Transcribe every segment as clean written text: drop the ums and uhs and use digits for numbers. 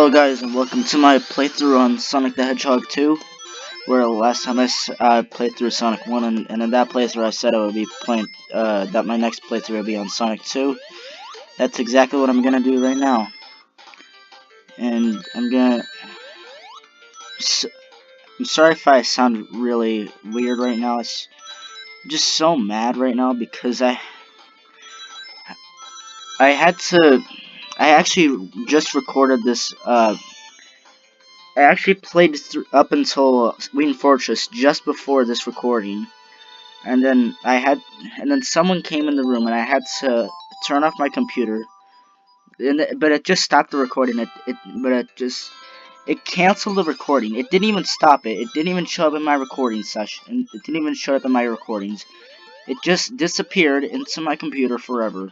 Hello guys, and welcome to my playthrough on Sonic the Hedgehog 2, where last time I played through Sonic 1, and in that playthrough I said I would be playing, that my next playthrough would be on Sonic 2. That's exactly what I'm gonna do right now. And I'm sorry if I sound really weird right now. I'm just so mad right now because I actually just recorded this, I actually played up until Ween Fortress just before this recording, and then someone came in the room, and I had to turn off my computer, but it just stopped the recording. It canceled the recording. It didn't even stop it. It didn't even show up in my recording session. It didn't even show up in my recordings. It just disappeared into my computer forever.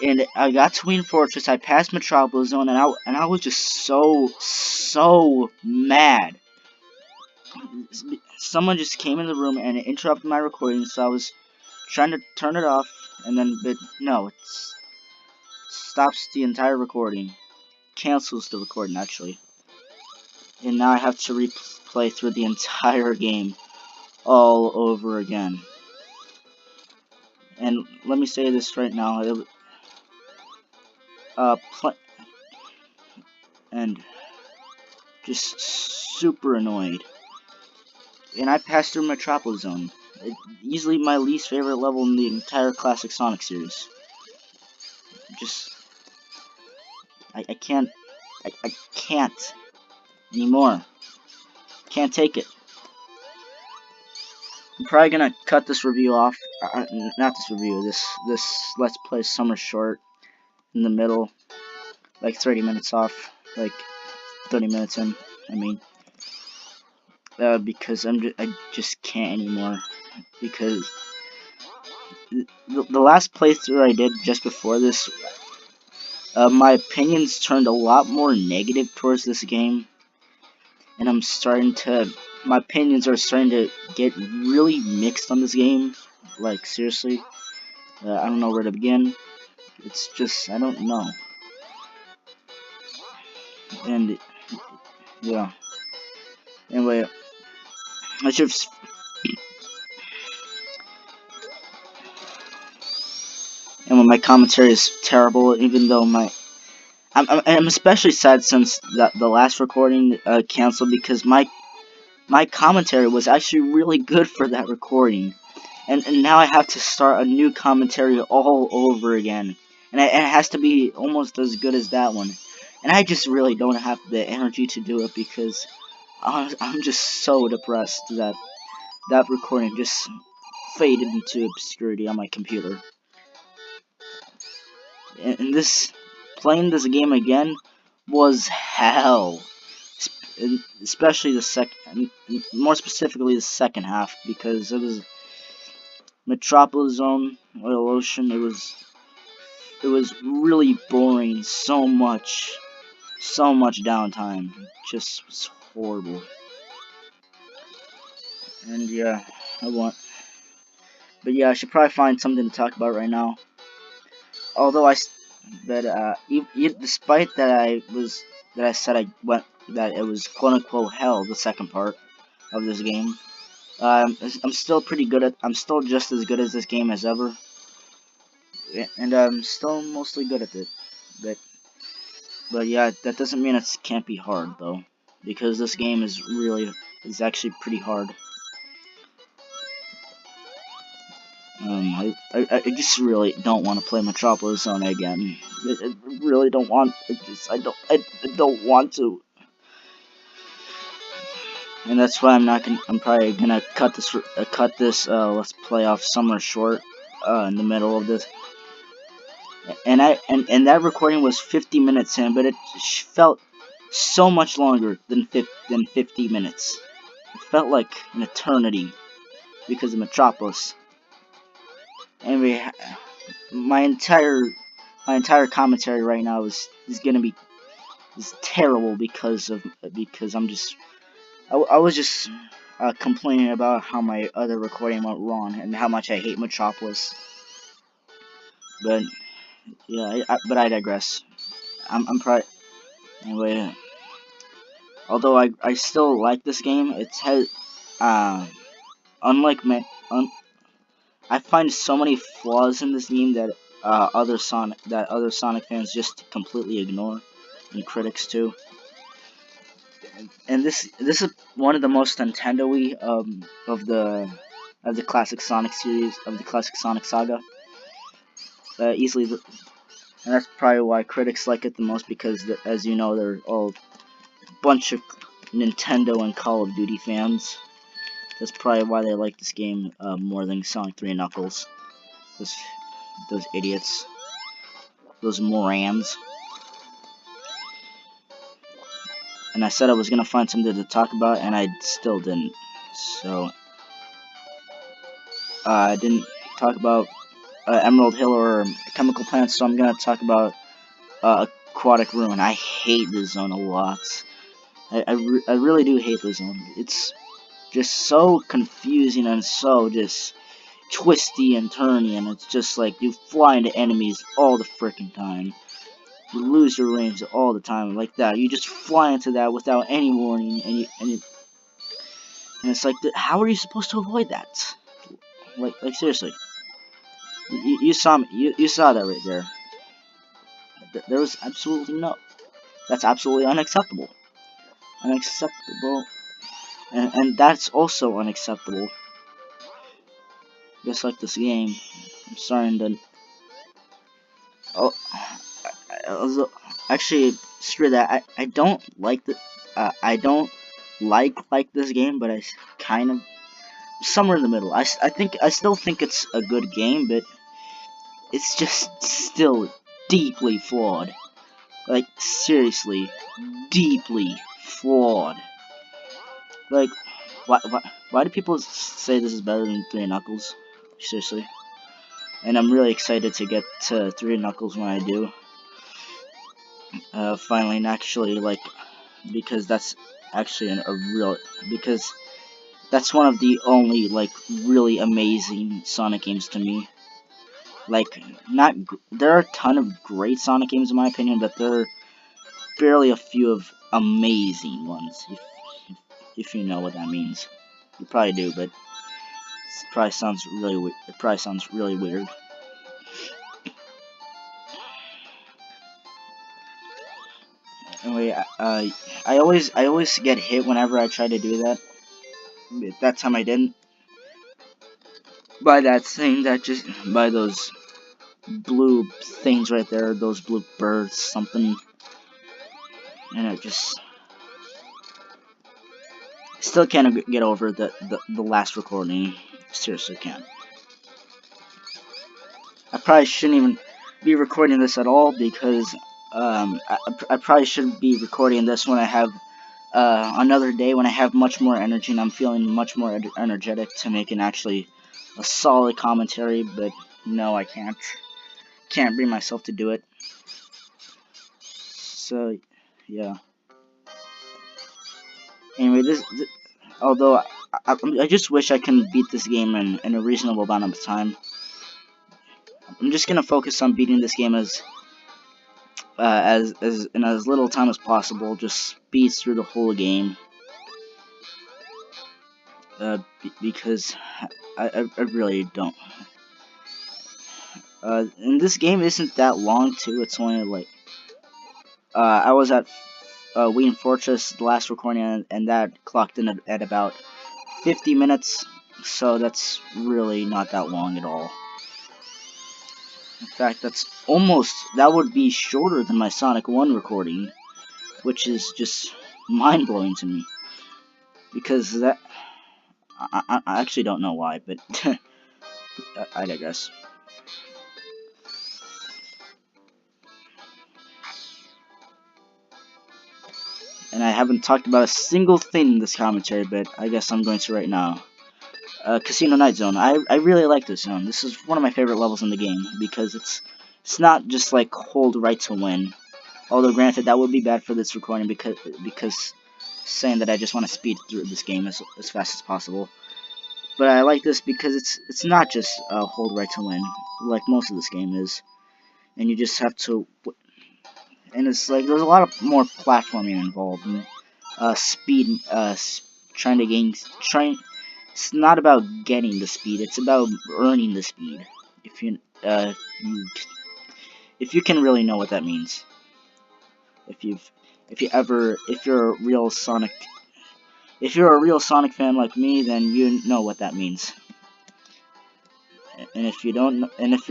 And I got to Ween Fortress, I passed Metropolis Zone, and I was just so mad. Someone just came in the room and it interrupted my recording, so I was trying to turn it off, and then, no, it stops the entire recording. Cancels the recording, actually. And now I have to replay through the entire game all over again. And let me say this right now, and just super annoyed. And I passed through Metropolis Zone. Easily my least favorite level in the entire classic Sonic series. I can't anymore. Can't take it. I'm probably gonna cut this review off. Not this review. This Let's Play summer short in the middle, like 30 minutes off, like 30 minutes in. I mean, because I just can't anymore. Because the last playthrough I did just before this, my opinions turned a lot more negative towards this game, and my opinions are starting to get really mixed on this game. Like, seriously, I don't know where to begin. It's just, I don't know. And, yeah. Anyway, I should my commentary is terrible, even though I'm especially sad since the last recording canceled, because my commentary was actually really good for that recording, and now I have to start a new commentary all over again, and it has to be almost as good as that one, and I just really don't have the energy to do it, because I'm just so depressed that that recording just faded into obscurity on my computer. And playing this game again was hell, especially the second, more specifically the second half, because it was Metropolis Zone, Oil Ocean. It was really boring. So much downtime. It just was horrible. And yeah, but yeah, I should probably find something to talk about right now. Although despite that I said that it was quote unquote hell, the second part of this game, I'm still I'm still just as good as this game as ever, and I'm still mostly good at it. But yeah, that doesn't mean it can't be hard though, because this game is actually pretty hard. I just really don't want to play Metropolis Zone again. I really don't want. I don't want to. And that's why I'm probably gonna cut this Let's Play off somewhere short, in the middle of this. And that recording was 50 minutes in, but it felt so much longer than 50 minutes. It felt like an eternity because of Metropolis. Anyway, my entire commentary right now is terrible because I was just complaining about how my other recording went wrong and how much I hate Metropolis. But yeah, but I digress. I'm probably Anyway, although I still like this game, it's has unlike I find so many flaws in this game that other Sonic fans just completely ignore, and critics too. And this is one of the most Nintendo-y of the classic Sonic series, of the classic Sonic saga. Easily, and that's probably why critics like it the most, because as you know, they're all a bunch of Nintendo and Call of Duty fans. That's probably why they like this game more than Sonic 3 and Knuckles. Those, those idiots. Those morons. And I said I was gonna find something to talk about, and I still didn't. So, I didn't talk about Emerald Hill or Chemical Plants, so I'm gonna talk about Aquatic Ruin. I hate this zone a lot. I really do hate this zone. It's just so confusing and so just twisty and turny, and it's just like you fly into enemies all the freaking time. You lose your range all the time like that. You just fly into that without any warning, and it's like, how are you supposed to avoid that? Like seriously, you saw me, you saw that right there. There was absolutely no. That's absolutely unacceptable. Unacceptable, and that's also unacceptable. Just like this game, I'm starting to. Oh, actually, screw that. I don't like the. I don't like this game, but I kind of somewhere in the middle. I still think it's a good game, but it's just still deeply flawed. Like seriously, deeply flawed. Like, why do people say this is better than Three Knuckles? Seriously. And I'm really excited to get to Three Knuckles when I do. Finally, and actually, like, because that's actually a real, because that's one of the only, like, really amazing Sonic games to me. Like, there are a ton of great Sonic games in my opinion, but there are barely a few of amazing ones, if you know what that means. You probably do, but it probably sounds really weird. Anyway, I always get hit whenever I try to do that. That time I didn't. By that thing that just, by those blue things right there, those blue birds, something. And it just, still can't get over the last recording. Seriously can't. I probably shouldn't even be recording this at all, because I probably should be recording this when I have another day when I have much more energy and I'm feeling much more energetic to make an actually a solid commentary, but no, I can't bring myself to do it. So yeah. Anyway, although I just wish I can beat this game in a reasonable amount of time. I'm just gonna focus on beating this game as in as little time as possible. Just speed through the whole game. Because I really don't. And this game isn't that long too. It's only like I was at Wien Fortress the last recording, and that clocked in at about 50 minutes. So that's really not that long at all. In fact, that would be shorter than my Sonic 1 recording, which is just mind blowing to me. Because I actually don't know why, but I digress. And I haven't talked about a single thing in this commentary, but I guess I'm going to right now. Casino Night Zone. I really like this zone. This is one of my favorite levels in the game, because it's not just like hold right to win. Although granted, that would be bad for this recording, because saying that I just want to speed through this game as fast as possible. But I like this because it's not just hold right to win, like most of this game is, and you just have to. and it's like there's a lot of more platforming involved, and speed, trying to gain, trying. It's not about getting the speed; it's about earning the speed. If if you can really know what that means, if you've, if you're a real Sonic, if you're a real Sonic fan like me, then you know what that means. And if you don't, and if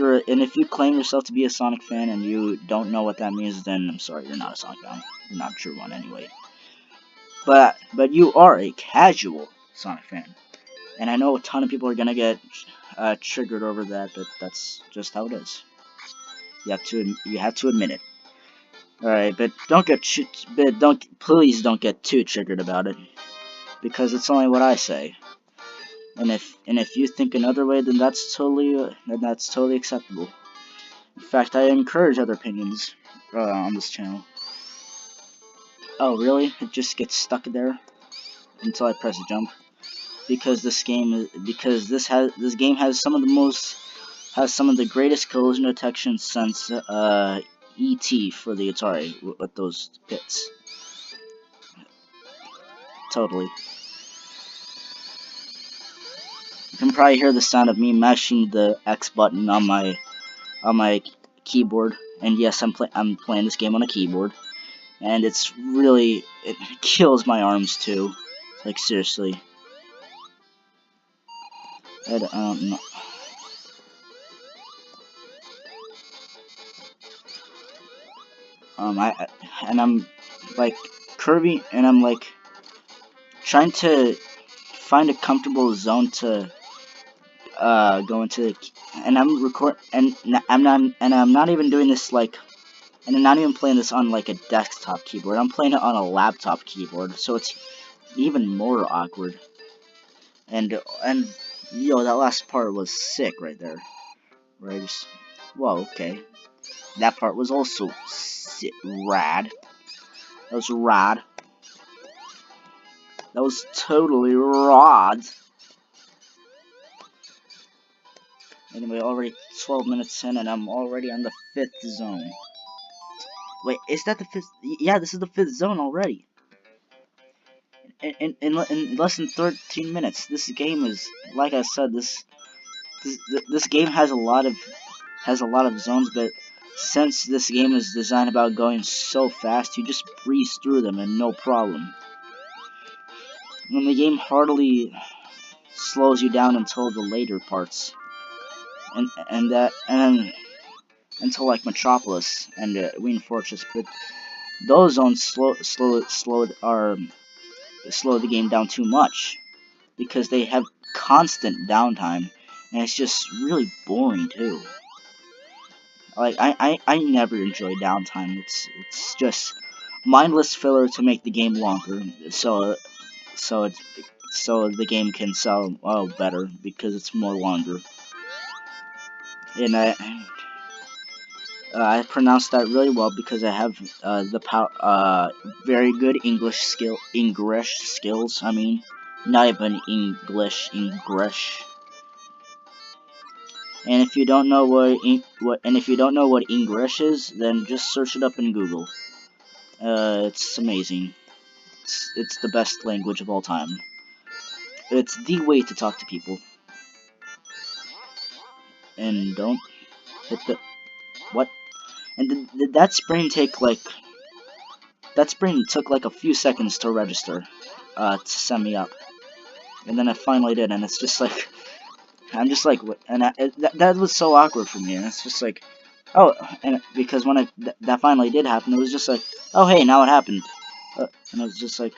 you claim yourself to be a Sonic fan and you don't know what that means, then I'm sorry, you're not a Sonic fan. You're not a true one anyway. But you are a casual Sonic fan, and I know a ton of people are gonna get triggered over that. But that's just how it is. You have to admit it. All right, but please don't get too triggered about it, because it's only what I say. And if you think another way, then that's totally acceptable. In fact, I encourage other opinions on this channel. Oh, really? It just gets stuck there until I press jump, because this game has some of the greatest collision detection since E.T. for the Atari with those pits. Totally. You can probably hear the sound of me mashing the X button on my keyboard. And yes, I'm playing this game on a keyboard, and it kills my arms too. Like, seriously. I don't know. And I'm like curving, and I'm like trying to find a comfortable zone to go into the, and I'm not even doing this like, and I'm not even playing this on like a desktop keyboard. I'm playing it on a laptop keyboard, so it's even more awkward. And yo, that last part was sick right there. Where I just, whoa, okay. That part was also rad. That was rad. That was totally rad. Anyway, already 12 minutes in, and I'm already on the 5th zone. Wait, is that the 5th? Yeah, this is the 5th zone already. In less than 13 minutes. This game is, like I said, this game has a lot of zones, but since this game is designed about going so fast, you just breeze through them and no problem. And the game hardly slows you down until the later parts, and until like Metropolis and Wing Fortress, but those zones slow the game down too much, because they have constant downtime, and it's just really boring too. Like, I never enjoy downtime. It's just mindless filler to make the game longer, so it's so the game can sell better because it's more longer. And I pronounced that really well because I have very good English skills. I mean, not even English. And if you don't know what English is, then just search it up in Google. It's amazing. It's the best language of all time. It's the way to talk to people. And don't hit the what? And that spring took like a few seconds to register, to send me up, and then I finally did, and it's just like, I'm just like, and that was so awkward for me, and it's just like, oh, and because when that finally did happen, it was just like, oh hey, now it happened, and I was just like,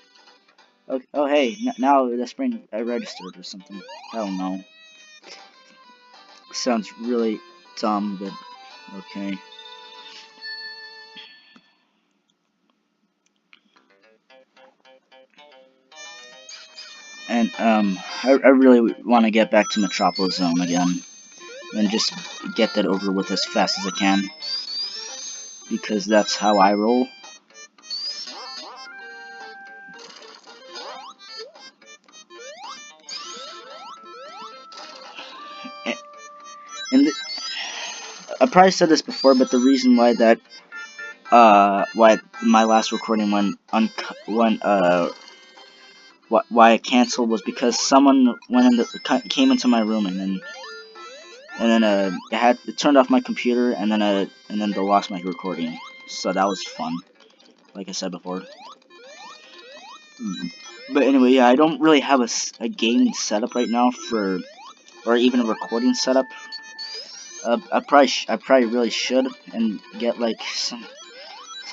oh hey, now the spring I registered or something. I don't know. Sounds really dumb, but okay. And I really want to get back to Metropolis Zone again, and just get that over with as fast as I can, because that's how I roll. And I probably said this before, but the reason why that why my last recording why I canceled was because someone came into my room it turned off my computer and then they lost my recording. So that was fun, like I said before. But anyway, yeah, I don't really have a gaming setup right now or even a recording setup. I probably really should and get like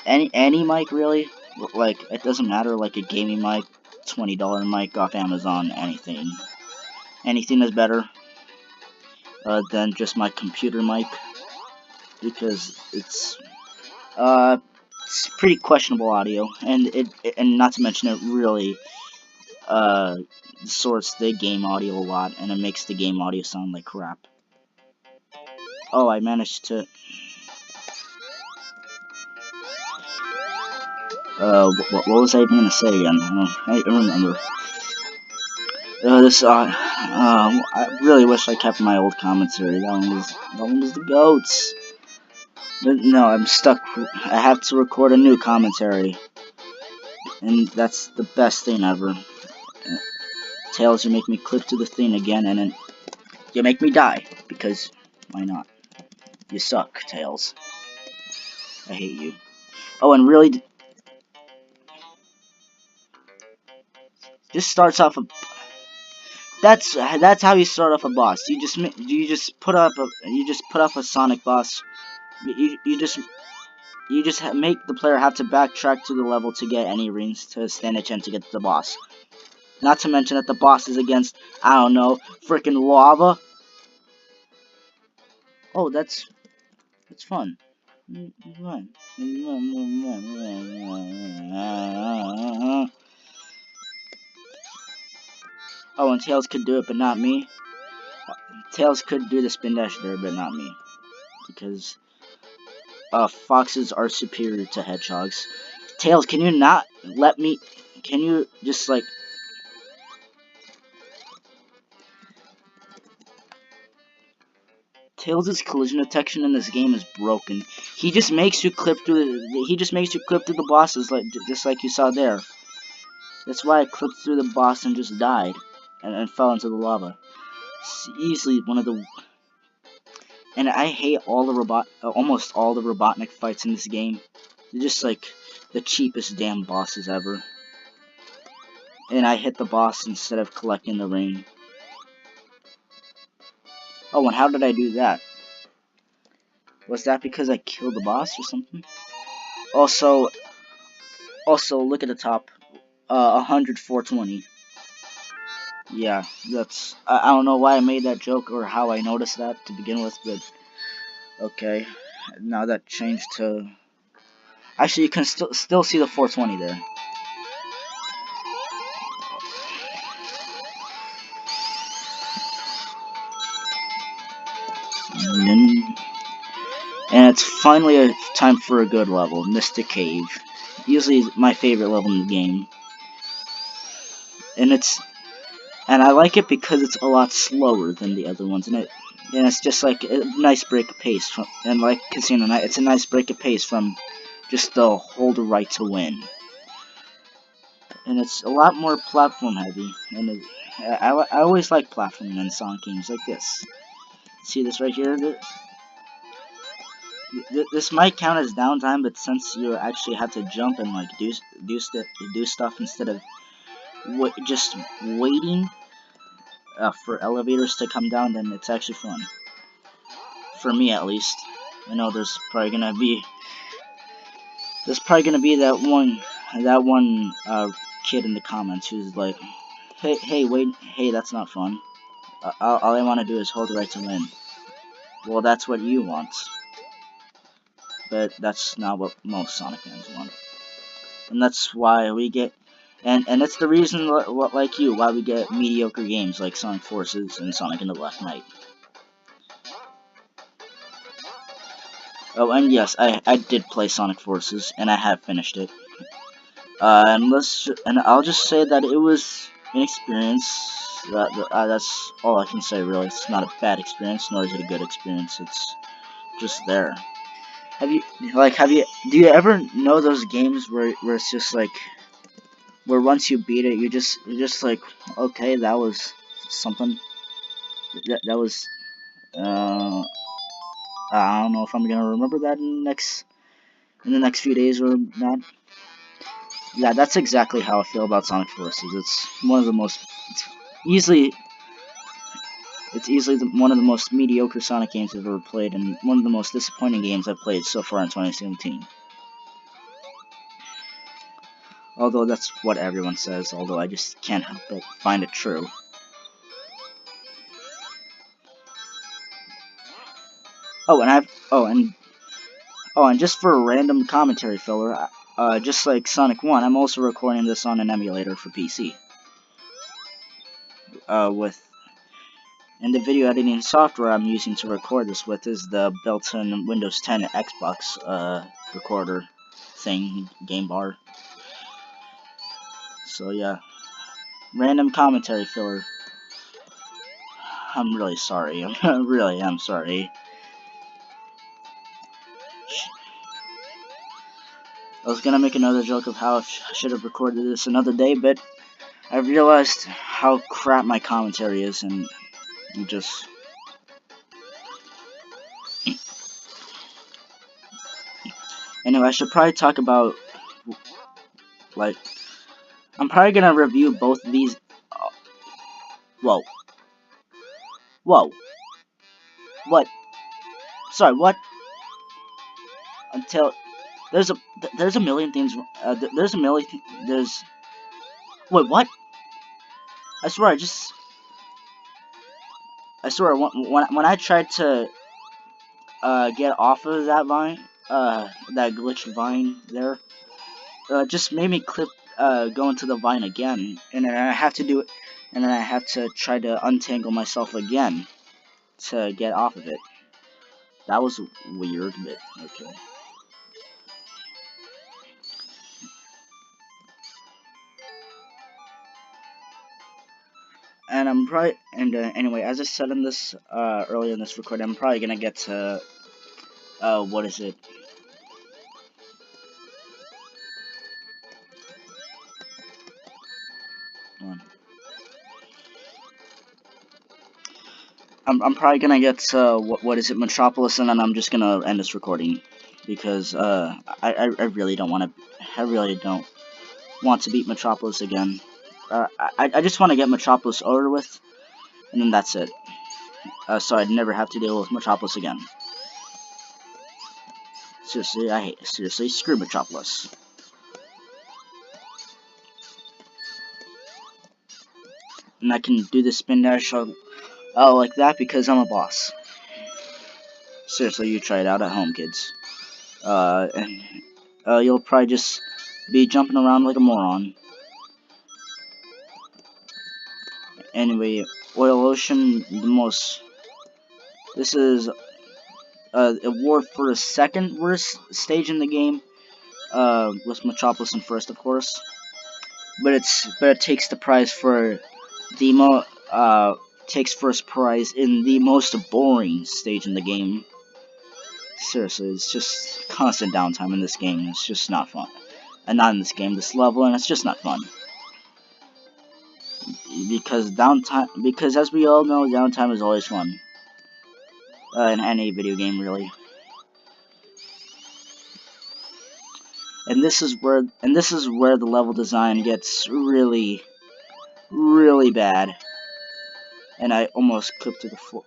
any mic really. Like it doesn't matter, like a gaming mic, $20 mic off Amazon, anything is better than just my computer mic, because it's pretty questionable audio, and not to mention it really distorts the game audio a lot, and it makes the game audio sound like crap. Oh, I managed to what was I gonna say again? I don't remember. I really wish I kept my old commentary. That one was the goats. But no, I'm stuck. I have to record a new commentary, and that's the best thing ever. Tails, you make me clip to the thing again, and then you make me die, because why not? You suck, Tails. I hate you. Oh, and really, just starts off a. That's how you start off a boss. You just put up a Sonic boss. You just make the player have to backtrack to the level to get any rings to stand a chance to get to the boss. Not to mention that the boss is against, I don't know, freaking lava. Oh, that's fun. Oh, and Tails could do it, but not me. Tails could do the spin dash there, but not me, because foxes are superior to hedgehogs. Tails, can you not let me? Can you just like? Tails' collision detection in this game is broken. He just makes you clip through. He just makes you clip through the bosses, just like you saw there. That's why I clipped through the boss and just died, and fell into the lava. It's easily one of the. And I hate almost all the Robotnik fights in this game. They're just like the cheapest damn bosses ever. And I hit the boss instead of collecting the ring. Oh, and how did I do that? Was that because I killed the boss or something? Also, look at the top. 100, 420. Yeah, I don't know why I made that joke or how I noticed that to begin with, but okay. Now that changed to. Actually, you can still see the 420 there. And it's finally a time for a good level, Mystic Cave. Usually my favorite level in the game. And I like it because it's a lot slower than the other ones, and it's just like a nice break of pace and like Casino Night, it's a nice break of pace from just the hold the right to win. And it's a lot more platform heavy, and I always like platforming in Sonic games like this. See this right here? This might count as downtime, but since you actually have to jump and like do stuff instead of just waiting for elevators to come down, then it's actually fun. For me, at least. I know there's probably gonna be that one kid in the comments who's like, hey, wait, hey, that's not fun. All I want to do is hold the right to win. Well, that's what you want. But that's not what most Sonic fans want. And that's why we get, and it's the reason, like you, why we get mediocre games like Sonic Forces and Sonic and the Black Knight. Oh, and yes, I did play Sonic Forces, and I have finished it. And I'll just say that it was an experience. That's all I can say, really. It's not a bad experience, nor is it a good experience. It's just there. do you ever know those games where it's just like, where once you beat it, you're just like, okay, that was something. That was, I don't know if I'm gonna remember that in the next few days or not. Yeah, that's exactly how I feel about Sonic Forces. It's one of the most, it's easily, one of the most mediocre Sonic games I've ever played, and one of the most disappointing games I've played so far in 2017. Although that's what everyone says, although I just can't help but find it true. Oh, and I've, and just for a random commentary filler, just like Sonic 1, I'm also recording this on an emulator for PC. And the video editing software I'm using to record this with is the built-in Windows 10 Xbox recorder thing, game bar. So yeah, random commentary filler. I'm really sorry. I really am sorry. I was gonna make another joke of how I should have recorded this another day, but I realized how crap my commentary is, and just... Anyway, I should probably talk about, like, I'm probably gonna review both of these. Whoa. Whoa. What? Sorry, what? Until there's a million things. There's a million. There's. Wait, what? I swear, I swear, when I tried to get off of that vine, that glitched vine there, just made me go into the vine again, and then I have to do it, and then I have to try to untangle myself again to get off of it. That was weird, but okay. And I'm probably, and anyway, as I said in this earlier in this recording, I'm probably gonna get to what is it? I'm probably gonna get to what is it, Metropolis, and then I'm just gonna end this recording because I really don't want to. I really don't want to beat Metropolis again. I just want to get Metropolis over with, and then that's it. So I'd never have to deal with Metropolis again. Seriously, screw Metropolis. And I can do the spin dash like that because I'm a boss. Seriously, you try it out at home, kids. And you'll probably just be jumping around like a moron. Anyway, Oil Ocean, this is award for the second worst stage in the game, with Metropolis in first, of course. But it takes the prize for the takes first prize in the most boring stage in the game. Seriously, it's just constant downtime in this game. It's just not fun. And not in this game, this level, and it's just not fun. Because as we all know, downtime is always fun. In any video game, really. And this is where the level design gets really, really bad. And I almost clipped to the floor.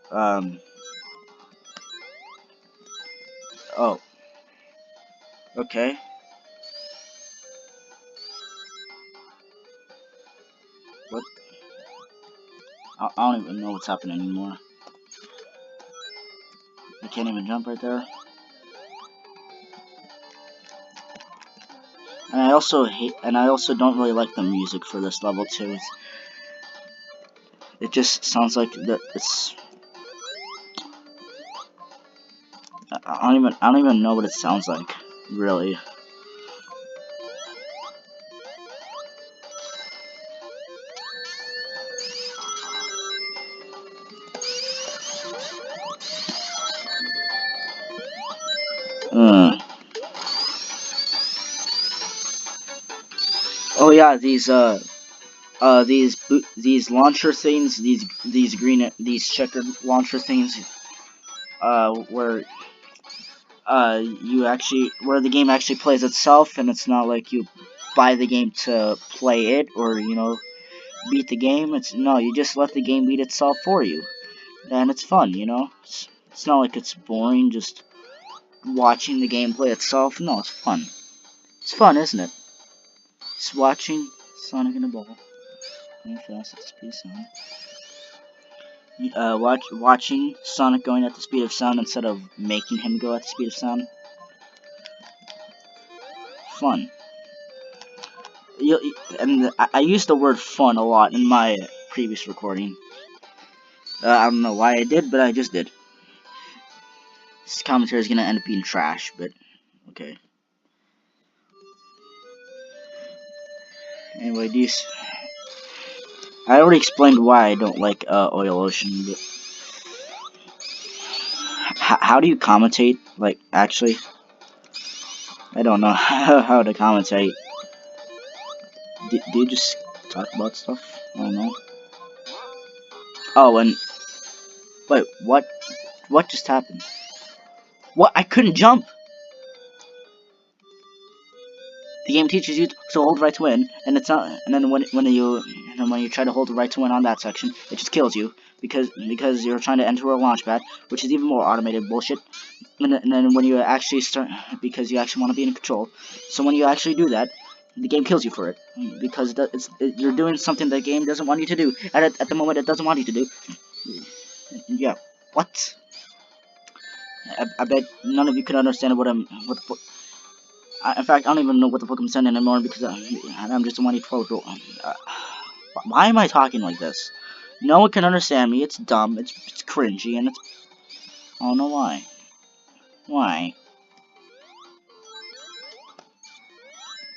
Oh. Okay. What? I don't even know what's happening anymore. I can't even jump right there. And I also don't really like the music for this level too. It just sounds like it's. I don't even know what it sounds like, really. yeah, these launcher things, these checkered launcher things, where where the game actually plays itself, and it's not like you buy the game to play it, or beat the game. It's no, you just let the game beat itself for you, and it's fun. It's not like it's boring just watching the game play itself. No, it's fun. It's fun, isn't it? Just watching Sonic in a ball. Going fast at the speed of sound. Watching Sonic going at the speed of sound instead of making him go at the speed of sound. Fun. And I used the word fun a lot in my previous recording. I don't know why I did, but I just did. This commentary is gonna end up being trash, but okay. Anyway, I already explained why I don't like Oil Ocean, but how do you commentate? Like, actually, I don't know how to commentate. Do you just talk about stuff? I don't know. Oh, and wait, what? What just happened? What? I couldn't jump. The game teaches you to hold right to win, and it's not. And then when you try to hold the right to win on that section, it just kills you because you're trying to enter a launch pad, which is even more automated bullshit. And then when you actually start, because you actually want to be in control, so when you actually do that, the game kills you for it because you're doing something the game doesn't want you to do at the moment it doesn't want you to do. Yeah, what? I bet none of you can understand what in fact, I don't even know what the fuck I'm saying anymore because I'm just a 112 girl. Why am I talking like this? No one can understand me. It's dumb. It's cringy, and I don't know why. Why?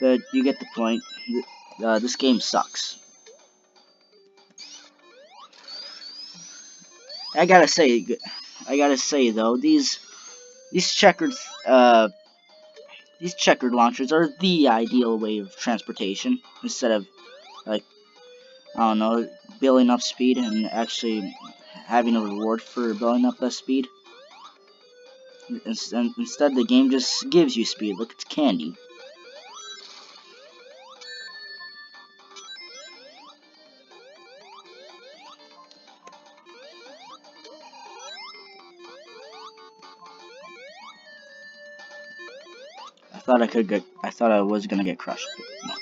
But you get the point. This game sucks. I gotta say though, these checkered these checkered launchers are the ideal way of transportation instead of like I don't know, building up speed and actually having a reward for building up that speed. Instead, the game just gives you speed. Look, it's candy. I thought I was gonna get crushed, but no.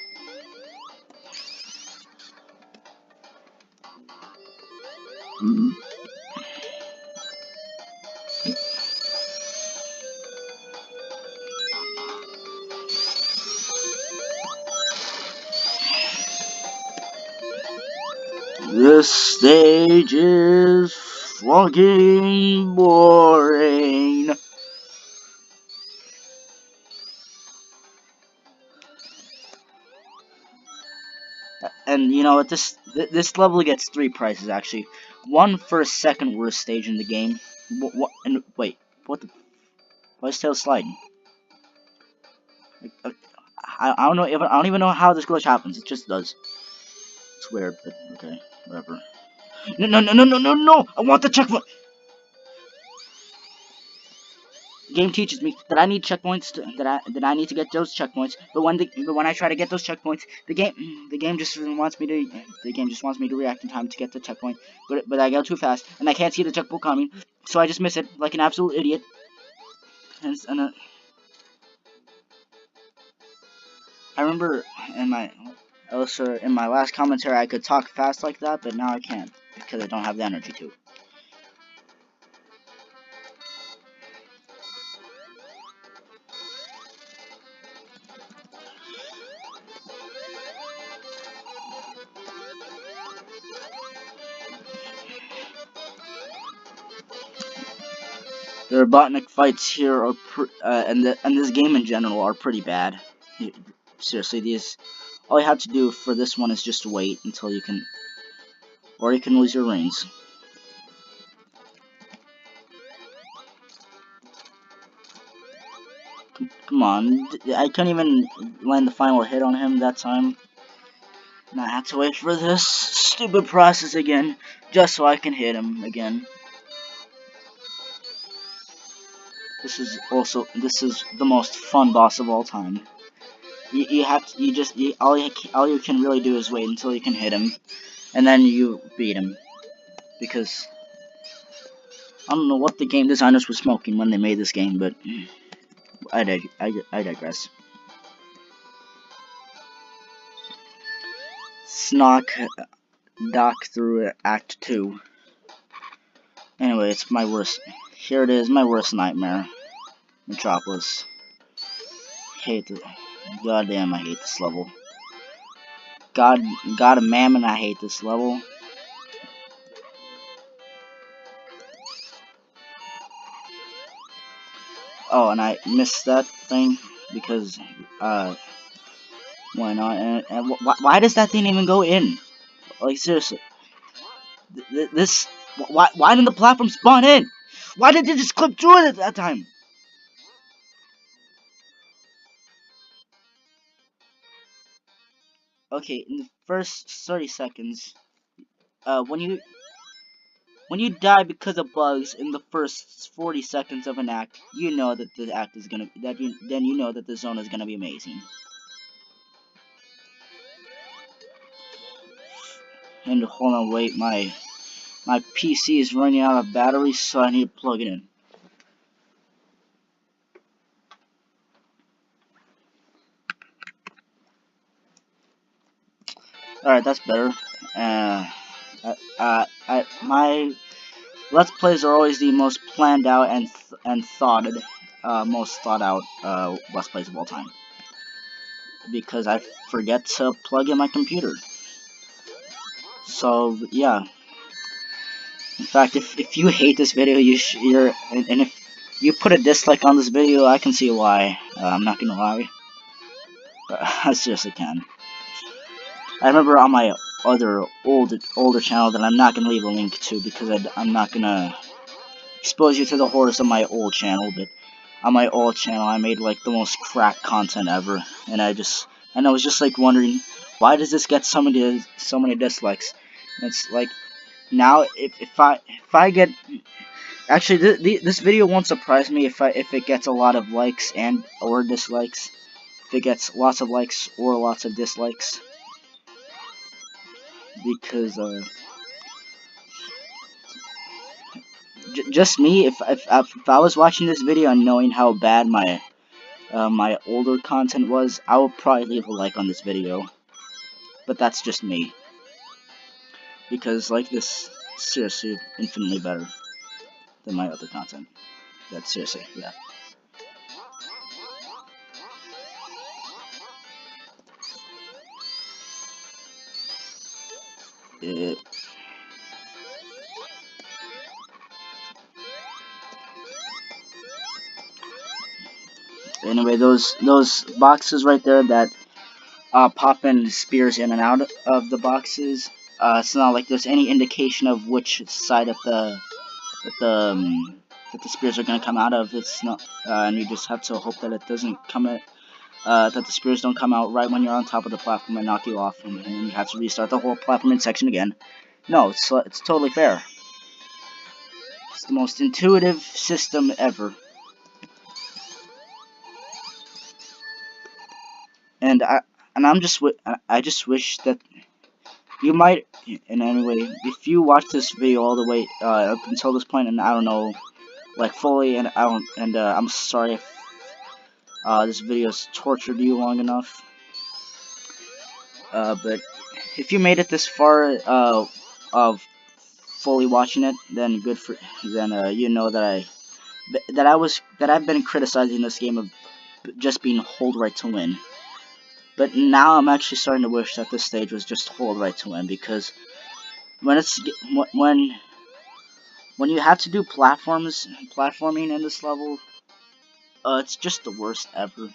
This stage is fucking boring. And you know what? This level gets 3 prizes actually. One for a second worst stage in the game. What? And wait, what the? Why is Tails sliding? Like, I don't know. I don't even know how this glitch happens. It just does. It's weird, but okay, whatever. No, no, no, no, no, no, no! I want the checkpoint. The game teaches me that I need checkpoints. That I need to get those checkpoints. But when I try to get those checkpoints, the game just wants me to react in time to get the checkpoint. But I go too fast and I can't see the checkpoint coming, so I just miss it like an absolute idiot. And I remember in my last commentary I could talk fast like that, but now I can't because I don't have the energy to. The Robotnik fights here are and this game in general are pretty bad. Seriously, all you have to do for this one is just wait until you can, or you can lose your rings. Come on, I couldn't even land the final hit on him that time. And I have to wait for this stupid process again, just so I can hit him again. This is the most fun boss of all time. You have to, you just, all you can really do is wait until you can hit him, and then you beat him. Because, I don't know what the game designers were smoking when they made this game, but I digress. Snock Dock through Act 2. Anyway, it's my worst. Here it is, my worst nightmare. Metropolis. Hate it. Goddamn, I hate this level. God a mammon, I hate this level. Oh, and I missed that thing because, why not? And why does that thing even go in? Like, seriously. This. Why didn't the platform spawn in? Why did you just clip through it at that time? Okay, in the first 30 seconds, when you die because of bugs in the first 40 seconds of an act, you know that the act is gonna then you know that the zone is gonna be amazing. And hold on, wait, my PC is running out of battery, so I need to plug it in. Alright, that's better. My Let's Plays are always the most planned out and most thought out Let's Plays of all time. Because I forget to plug in my computer. So, yeah. In fact, if you hate this video, and if you put a dislike on this video, I can see why. I'm not gonna lie. I seriously can. I remember on my other older channel that I'm not gonna leave a link to because I'm not gonna expose you to the horrors of my old channel. But on my old channel, I made like the most crack content ever, and I was just like wondering, why does this get so many dislikes? And it's like now if I get actually this video won't surprise me if it gets a lot of likes and or dislikes. If it gets lots of likes or lots of dislikes. Because just me, if I was watching this video and knowing how bad my older content was, I would probably leave a like on this video. But that's just me, because like this seriously infinitely better than my other content. That's seriously, yeah. Anyway, those boxes right there that popping spears in and out of the boxes. It's not like there's any indication of which side of that the spears are gonna come out of. It's not, and you just have to hope that it doesn't come at, that the spears don't come out right when you're on top of the platform and knock you off, and you have to restart the whole platforming section again. No, it's totally fair. It's the most intuitive system ever. And I just wish that you might, in any way, if you watch this video all the way up until this point, and I don't know, like fully, and I'm sorry if this video's tortured you long enough. But if you made it this far of fully watching it, then you know that I've been criticizing this game of just being hold right to win. But now I'm actually starting to wish that this stage was just hold right to win, because when when you have to do platforming in this level, it's just the worst ever.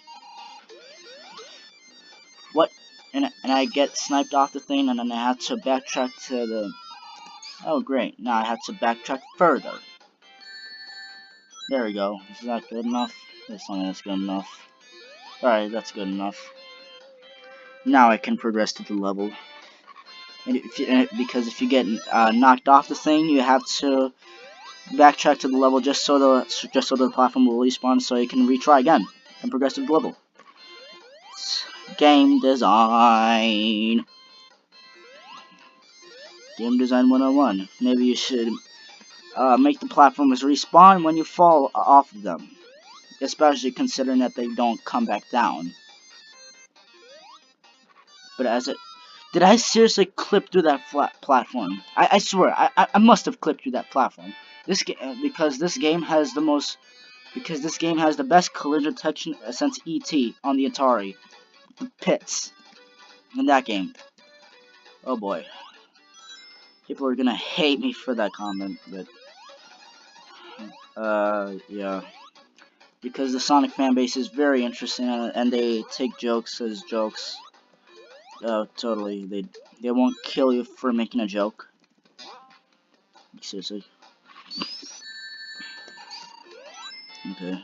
What? And I get sniped off the thing, and then I have to backtrack to the. Oh great! Now I have to backtrack further. There we go. Is that good enough? That's something that's good enough. Alright, that's good enough. Now I can progress to the level. And because if you get knocked off the thing, you have to backtrack to the level just so the platform will respawn, so you can retry again and progress through the level. Game design. Game design 101. Maybe you should make the platformers respawn when you fall off of them, especially considering that they don't come back down. But as it did, I seriously clip through that platform? I swear, I must have clipped through that platform. This because this game has the best collision detection since ET on the Atari. The pits in that game. Oh boy, people are gonna hate me for that comment, but yeah, because the Sonic fan base is very interesting and they take jokes as jokes. Totally, they won't kill you for making a joke. Seriously. Okay.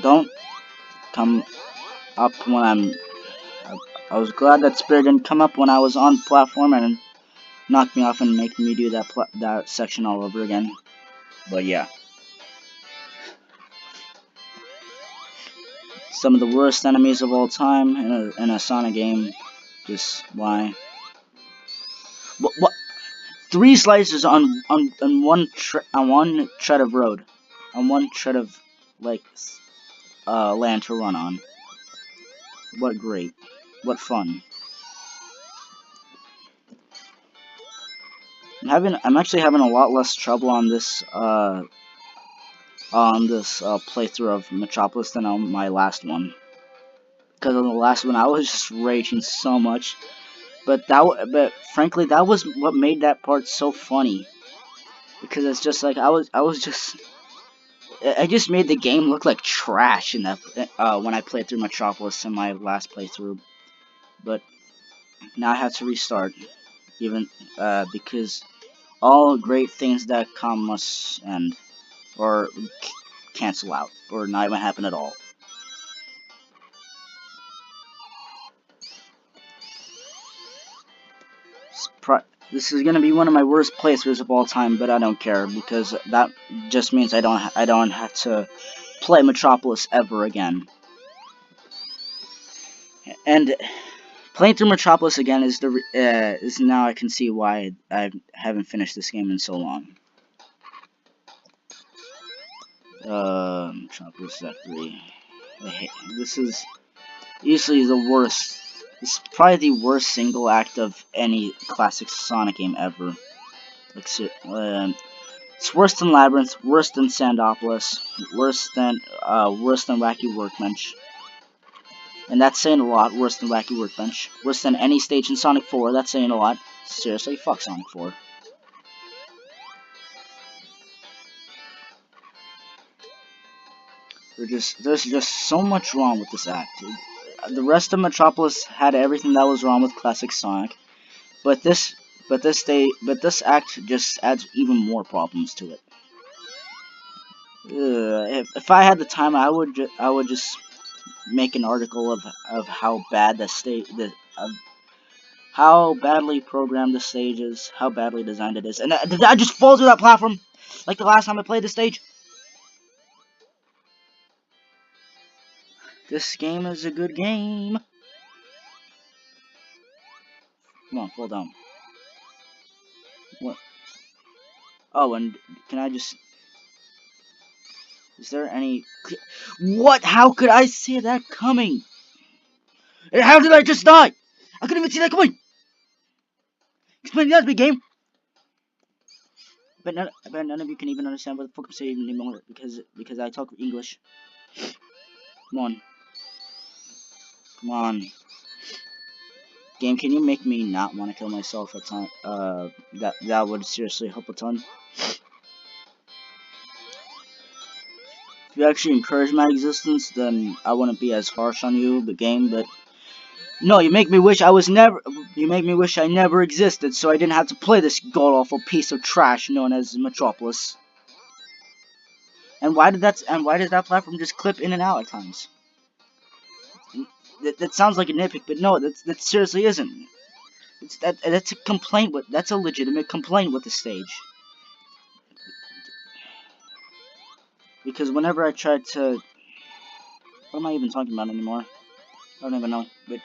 Don't come up when I was glad that Spirit didn't come up when I was on the platform and knock me off and make me do that section all over again. But yeah, some of the worst enemies of all time in a Sonic game. Just why? What? Three slices on one tread of road, on one tread of like land to run on. What great, what fun. I'm actually having a lot less trouble on this playthrough of Metropolis than on my last one. Because on the last one I was just raging so much, but frankly that was what made that part so funny. Because it's just like I just made the game look like trash in that when I played through Metropolis in my last playthrough. But now I have to restart, even because all great things that come must end, or cancel out, or not even happen at all. This is gonna be one of my worst playthroughs of all time, but I don't care because that just means I don't have to play Metropolis ever again. And playing through Metropolis again is now I can see why I haven't finished this game in so long. Metropolis Act 3. This is easily the worst. This is probably the worst single act of any classic Sonic game ever. It's worse than Labyrinth, worse than Sandopolis, worse than Wacky Workbench. And that's saying a lot. Worse than Wacky Workbench. Worse than any stage in Sonic 4. That's saying a lot. Seriously, fuck Sonic 4. There's just so much wrong with this act. The rest of Metropolis had everything that was wrong with classic Sonic, but this act just adds even more problems to it. If I had the time, I would just make an article of how bad how badly programmed the stage is, how badly designed it is. And did I just fall through that platform like the last time I played the stage? This game is a good game. Come on, fall down. What? Oh, and can I just... Is there any... What? How could I see that coming? And how did I just die? I couldn't even see that coming. Explain that to me, game. But none of you can even understand what the fuck I'm saying anymore because I talk English. Come on. Come on. Game, can you make me not want to kill myself a ton? That would seriously help a ton. If you actually encourage my existence, then I wouldn't be as harsh on you, the game, but no, you make me wish I never existed, so I didn't have to play this god-awful piece of trash known as Metropolis. And why does that platform just clip in and out at times? That sounds like a nitpick, but no, that seriously isn't. That's a complaint. That's a legitimate complaint with the stage. Because whenever I tried to, what am I even talking about anymore? I don't even know. But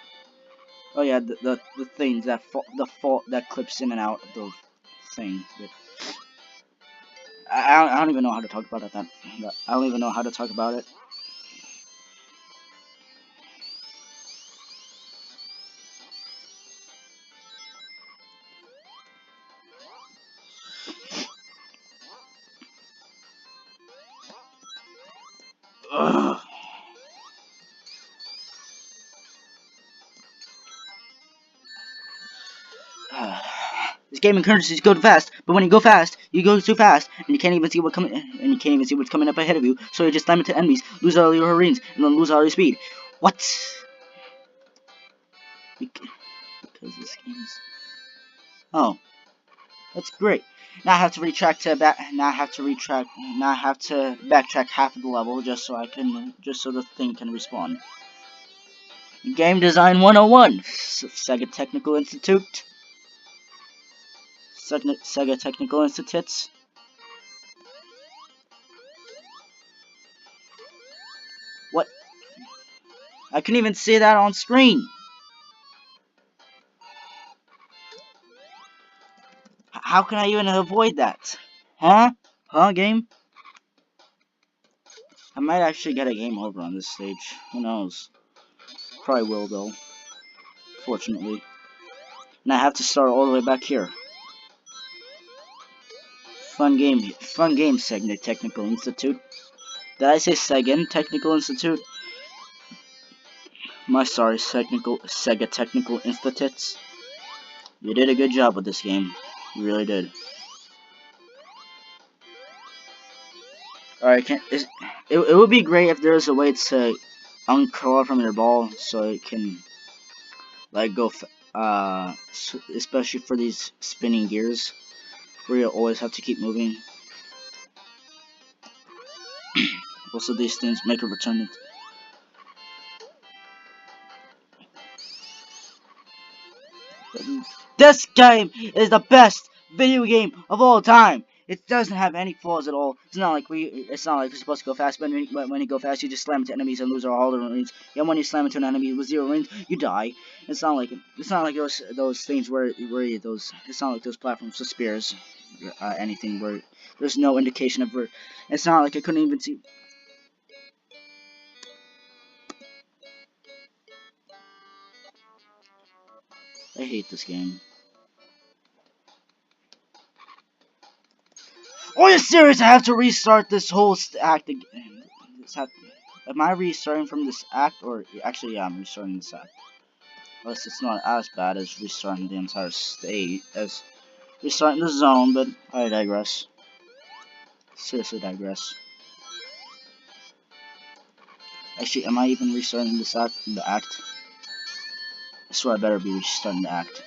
oh yeah, the things that the fault that clips in and out of the thing. But I don't even know how to talk about it. I don't even know how to talk about it. Ugh. This game encourages you to go fast, but when you go fast, you go too fast, and you can't even see what's coming up ahead of you. So you just slam into enemies, lose all your rings, and then lose all your speed. What? Because this game's oh, that's great. Now I have to retract to back. Now I have to retract. Now I have to backtrack half of the level just so the thing can respawn. Game Design 101, Sega Technical Institute. Sega Technical Institutes. What? I couldn't even see that on screen. How can I even avoid that? Huh? Huh, game? I might actually get a game over on this stage. Who knows? Probably will, though. Fortunately. And I have to start all the way back here. Fun game, Sega Technical Institute. Did I say Sega Technical Institute? My sorry, Sega Technical Institutes. You did a good job with this game. You really did. Alright, it would be great if there was a way to uncurl from your ball so it can like go especially for these spinning gears where you always have to keep moving. Also, these things make a return. This game is the best video game of all time. It doesn't have any flaws at all. It's not like we're supposed to go fast, but when you go fast, you just slam into enemies and lose all the rings. And when you slam into an enemy with 0 rings, you die. It's not like those things where those. It's not like those platforms with spears, anything where there's no indication of where. It's not like I couldn't even see. I hate this game. Are you serious? I have to restart this whole act again. Am I restarting from this act, or actually, yeah, I'm restarting this act. Unless it's not as bad as restarting the entire state, as restarting the zone, but I digress. Seriously digress. Actually, am I even restarting this act? The act? I swear I better be restarting the act.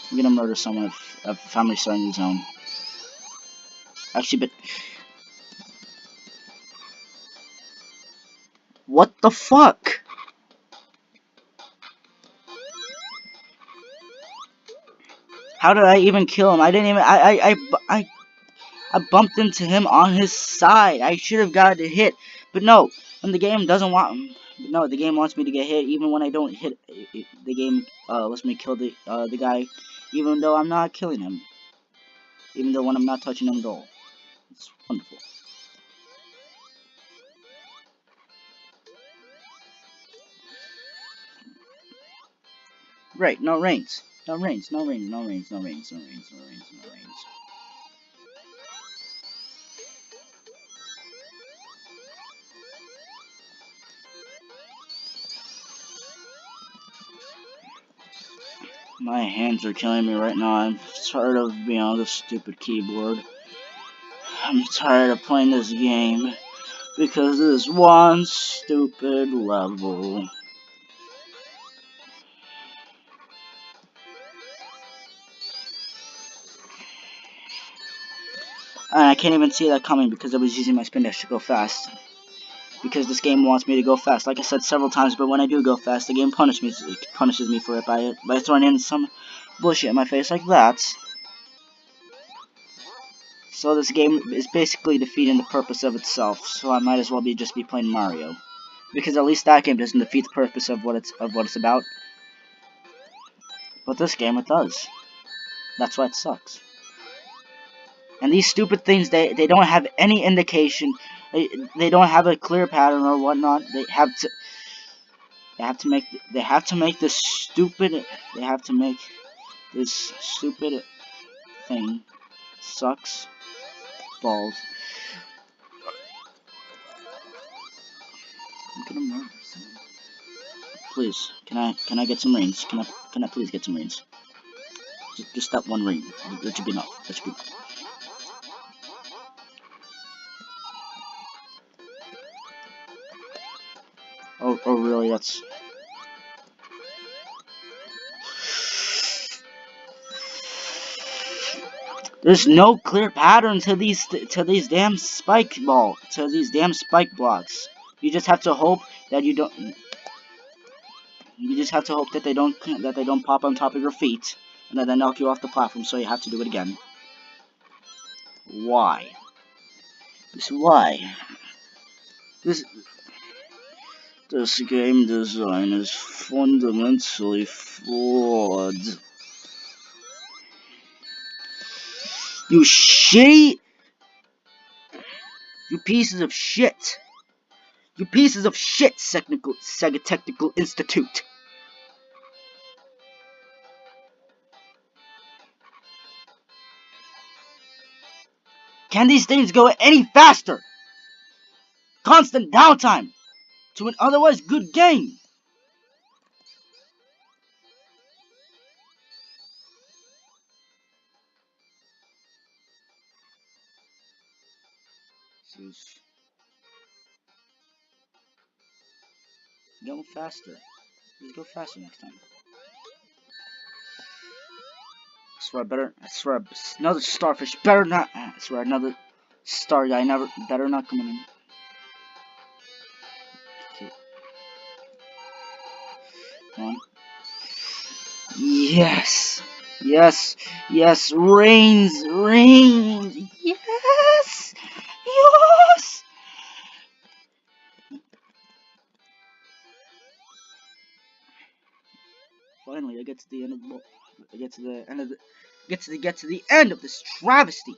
I'm gonna murder someone if I'm restarting the zone. Actually, but what the fuck? How did I even kill him? I didn't even. I bumped into him on his side. I should have got a hit, but no. When the game doesn't want, no, the game wants me to get hit even when I don't hit. The game lets me kill the guy, even though I'm not killing him. Even though when I'm not touching him at all. It's wonderful. Right, no rains. No rains, no rains, no rains, no rains, no rains, no rains, no rains. My hands are killing me right now. I'm tired of being on this stupid keyboard. I'm tired of playing this game because of this one stupid level. And I can't even see that coming because I was using my spin dash to go fast. because this game wants me to go fast. Like I said several times, but when I do go fast, the game punishes me for it by throwing in some bullshit in my face like that. So this game is basically defeating the purpose of itself. So I might as well just be playing Mario, because at least that game doesn't defeat the purpose of what it's about. But this game, it does. That's why it sucks. And these stupid things, they don't have any indication. They don't have a clear pattern or whatnot. They have to make this stupid. They have to make this stupid thing sucks balls. I'm gonna murder someone. Please, can I get some rings? Can I please get some rings? Just that one ring. That should be enough. That should be enough. Oh really? That's. There's no clear pattern to these damn spike blocks. You just have to hope that you don't. You just have to hope that they don't pop on top of your feet and that they knock you off the platform. So you have to do it again. Why? Why? This game design is fundamentally flawed. You shitty. You pieces of shit. You pieces of shit, Sega Technical Institute. Can these things go any faster? Constant downtime to an otherwise good game. Go faster. Please go faster next time. I swear, another starfish better not. I swear, another star guy better not come in. Okay. Come on. Yes, yes, yes. Rains, yes, yes. Finally, I get to the end of the. I get to the end of the. Get to the end of this travesty.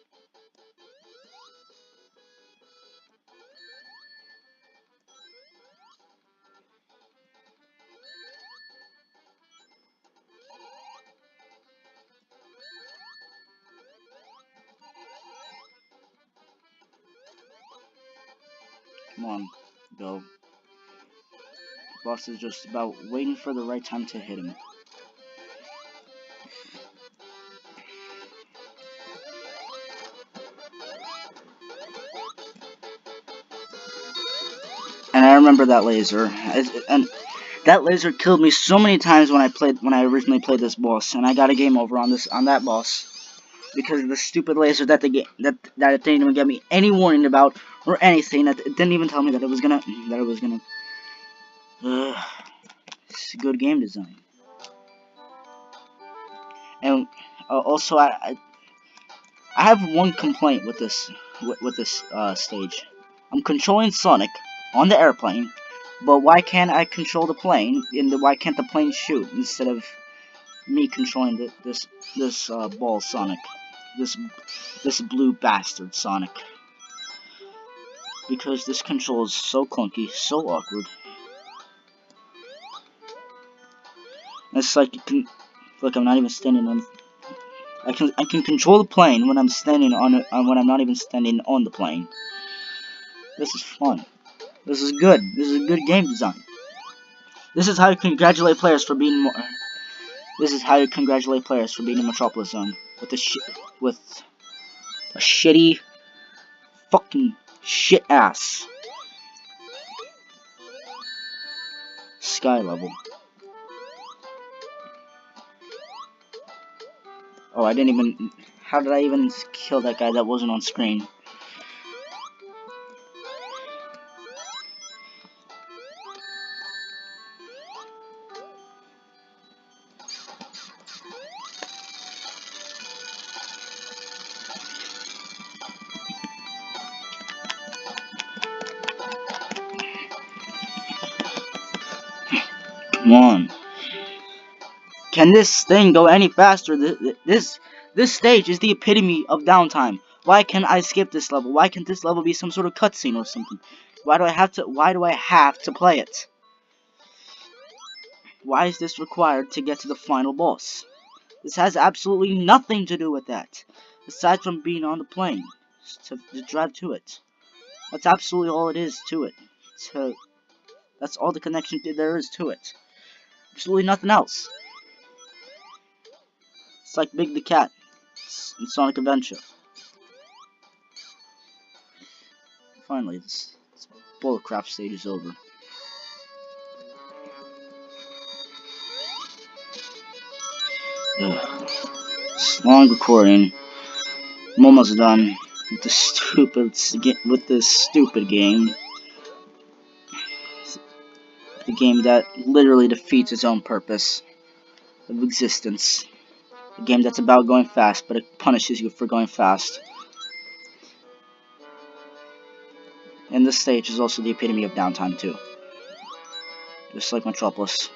Come on, go. The boss is just about waiting for the right time to hit him. And I remember that laser, and that laser killed me so many times when I originally played this boss, and I got a game over on that boss because of the stupid laser that it didn't even give me any warning about or anything. That it didn't even tell me that it was gonna. It's a good game design. And also, I have one complaint with this stage. I'm controlling Sonic on the airplane, but why can't I control the plane? And why can't the plane shoot instead of me controlling this ball Sonic, this blue bastard Sonic? Because this control is so clunky, so awkward. It's like look, I'm not even standing on. I can control the plane when I'm standing on it, when I'm not even standing on the plane. This is fun. This is good. This is a good game design. This is how you congratulate players for being more. This is how you congratulate players for being in Metropolis Zone with a shitty, fucking shit ass sky level. Oh, I didn't even. How did I even kill that guy that wasn't on screen? Come on. Can this thing go any faster? This stage is the epitome of downtime. Why can't I skip this level? Why can't this level be some sort of cutscene or something? Why do I have to play it? Why is this required to get to the final boss? This has absolutely nothing to do with that. Aside from being on the plane. To drive to it. That's absolutely all it is to it. That's all the connection there is to it. Absolutely nothing else. It's like Big the Cat in Sonic Adventure. Finally, this bullcrap stage is over. Ugh. It's long recording. I'm almost done with this stupid game. The game that literally defeats its own purpose of existence. A game that's about going fast, but it punishes you for going fast. And this stage is also the epitome of downtime too. Just like Metropolis.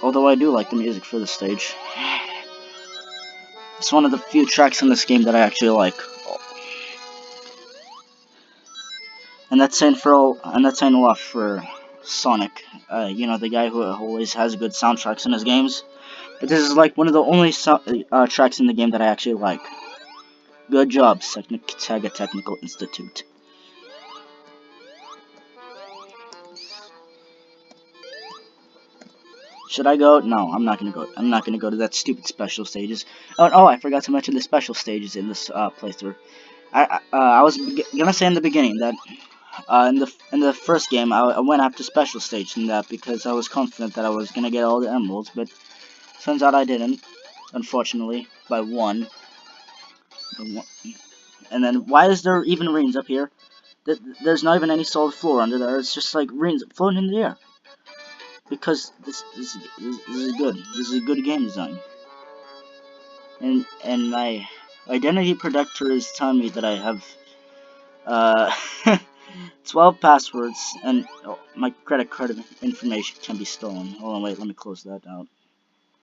Although I do like the music for this stage. It's one of the few tracks in this game that I actually like. And that's saying a lot for Sonic. You know, the guy who always has good soundtracks in his games. But this is like one of the only tracks in the game that I actually like. Good job, Sega Technical Institute. Should I go? No, I'm not gonna go. I'm not gonna go to that stupid special stages. Oh, I forgot to mention the special stages in this playthrough. I was gonna say in the beginning that in the first game I went after special stage in that because I was confident that I was gonna get all the emeralds, but turns out I didn't, unfortunately, by one. And then why is there even rings up here? There's not even any solid floor under there. It's just like rings floating in the air. Because this is good. This is a good game design. And my identity protector is telling me that I have 12 passwords and my credit card information can be stolen. Hold on, wait, let me close that out.